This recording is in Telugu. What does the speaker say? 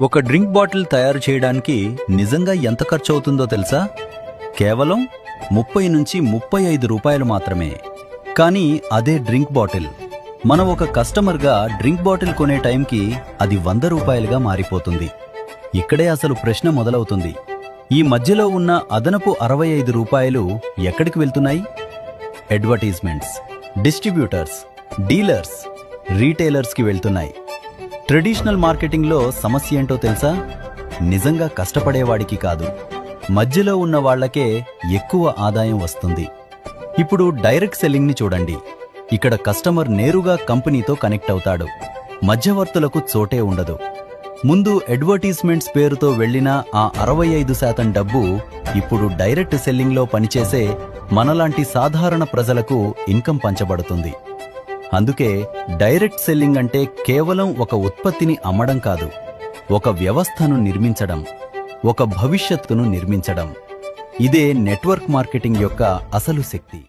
ఒక డ్రింక్ బాటిల్ తయారు చేయడానికి నిజంగా ఎంత ఖర్చు అవుతుందో తెలుసా? కేవలం 30 నుంచి 35 రూపాయలు మాత్రమే. కానీ అదే డ్రింక్ బాటిల్ మనం ఒక కస్టమర్గా డ్రింక్ బాటిల్ కొనే టైంకి అది 100 రూపాయలుగా మారిపోతుంది. ఇక్కడే అసలు ప్రశ్న మొదలవుతుంది. ఈ మధ్యలో ఉన్న అదనపు 65 రూపాయలు ఎక్కడికి వెళ్తున్నాయి? అడ్వర్టైజ్మెంట్స్, డిస్ట్రిబ్యూటర్స్, డీలర్స్, రీటైలర్స్కి వెళ్తున్నాయి. ట్రెడిషనల్ మార్కెటింగ్లో సమస్య ఏంటో తెలుసా? నిజంగా కష్టపడేవాడికి కాదు, మధ్యలో ఉన్న వాళ్లకే ఎక్కువ ఆదాయం వస్తుంది. ఇప్పుడు డైరెక్ట్ సెల్లింగ్ని చూడండి. ఇక్కడ కస్టమర్ నేరుగా కంపెనీతో కనెక్ట్ అవుతాడు. మధ్యవర్తులకు చోటే ఉండదు. ముందు అడ్వర్టైజ్మెంట్స్ పేరుతో వెళ్లిన ఆ 65% డబ్బు ఇప్పుడు డైరెక్ట్ సెల్లింగ్లో పనిచేసే మనలాంటి సాధారణ ప్రజలకు ఇన్కమ్ పంచబడుతుంది. అందుకే డైరెక్ట్ సెల్లింగ్ అంటే కేవలం ఒక ఉత్పత్తిని అమ్మడం కాదు, ఒక వ్యవస్థను నిర్మించడం, ఒక భవిష్యత్తును నిర్మించడం. ఇదే నెట్వర్క్ మార్కెటింగ్ యొక్క అసలు శక్తి.